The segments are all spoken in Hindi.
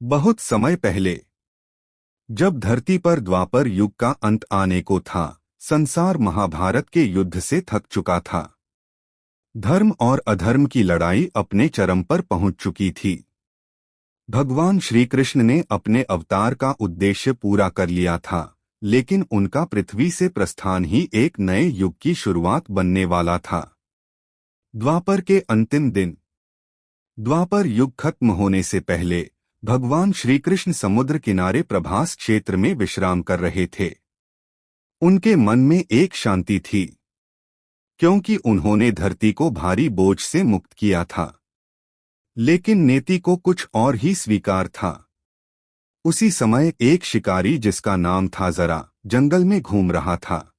बहुत समय पहले, जब धरती पर द्वापर युग का अंत आने को था, संसार महाभारत के युद्ध से थक चुका था। धर्म और अधर्म की लड़ाई अपने चरम पर पहुंच चुकी थी। भगवान श्री कृष्ण ने अपने अवतार का उद्देश्य पूरा कर लिया था, लेकिन उनका पृथ्वी से प्रस्थान ही एक नए युग की शुरुआत बनने वाला था। द्वापर के अंतिम दिन। द्वापर युग खत्म होने से पहले भगवान श्री कृष्ण समुद्र किनारे प्रभास क्षेत्र में विश्राम कर रहे थे। उनके मन में एक शांति थी, क्योंकि उन्होंने धरती को भारी बोझ से मुक्त किया था। लेकिन नेति को कुछ और ही स्वीकार था। उसी समय एक शिकारी जिसका नाम था जरा, जंगल में घूम रहा था।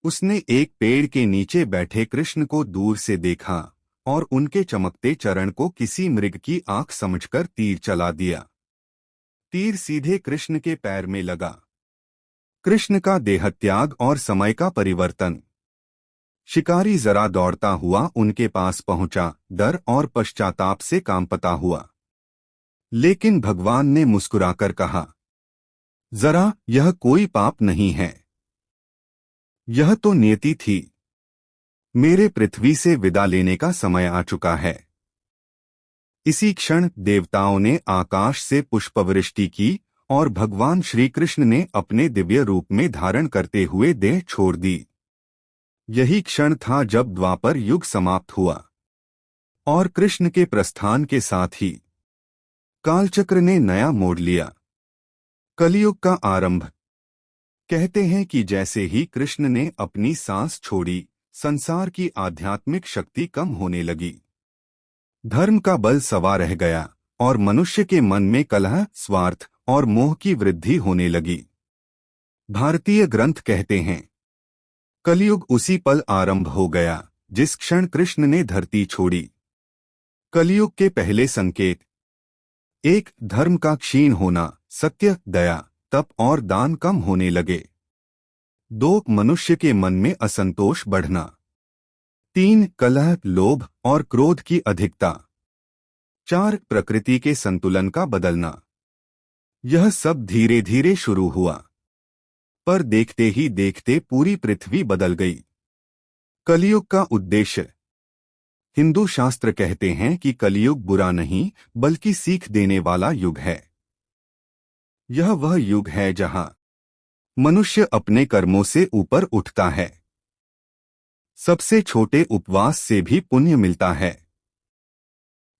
उसने एक पेड़ के नीचे बैठे कृष्ण को दूर से देखा और उनके चमकते चरण को किसी मृग की आंख समझकर तीर चला दिया। तीर सीधे कृष्ण के पैर में लगा। कृष्ण का देहत्याग और समय का परिवर्तन। शिकारी जरा दौड़ता हुआ उनके पास पहुंचा, डर और पश्चाताप से कांपता हुआ। लेकिन भगवान ने मुस्कुराकर कहा, जरा, यह कोई पाप नहीं है। यह तो नियति थी। मेरे पृथ्वी से विदा लेने का समय आ चुका है। इसी क्षण देवताओं ने आकाश से पुष्पवृष्टि की और भगवान श्री कृष्ण ने अपने दिव्य रूप में धारण करते हुए देह छोड़ दी। यही क्षण था जब द्वापर युग समाप्त हुआ और कृष्ण के प्रस्थान के साथ ही कालचक्र ने नया मोड़ लिया। कलियुग का आरंभ। कहते हैं कि जैसे ही कृष्ण ने अपनी सांस छोड़ी, संसार की आध्यात्मिक शक्ति कम होने लगी। धर्म का बल सवा रह गया और मनुष्य के मन में कलह, स्वार्थ और मोह की वृद्धि होने लगी। भारतीय ग्रंथ कहते हैं, कलियुग उसी पल आरंभ हो गया जिस क्षण कृष्ण ने धरती छोड़ी। कलियुग के पहले संकेत। 1. धर्म का क्षीण होना, सत्य, दया, तप और दान कम होने लगे। 2. मनुष्य के मन में असंतोष बढ़ना। 3. कलह, लोभ और क्रोध की अधिकता। 4. प्रकृति के संतुलन का बदलना। यह सब धीरे धीरे शुरू हुआ, पर देखते ही देखते पूरी पृथ्वी बदल गई। कलियुग का उद्देश्य। हिंदू शास्त्र कहते हैं कि कलियुग बुरा नहीं, बल्कि सीख देने वाला युग है। यह वह युग है जहां मनुष्य अपने कर्मों से ऊपर उठता है। सबसे छोटे उपवास से भी पुण्य मिलता है।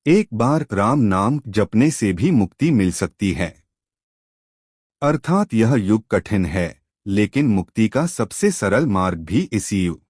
एक बार राम नाम जपने से भी मुक्ति मिल सकती है। अर्थात यह युग कठिन है, लेकिन मुक्ति का सबसे सरल मार्ग भी इसी युग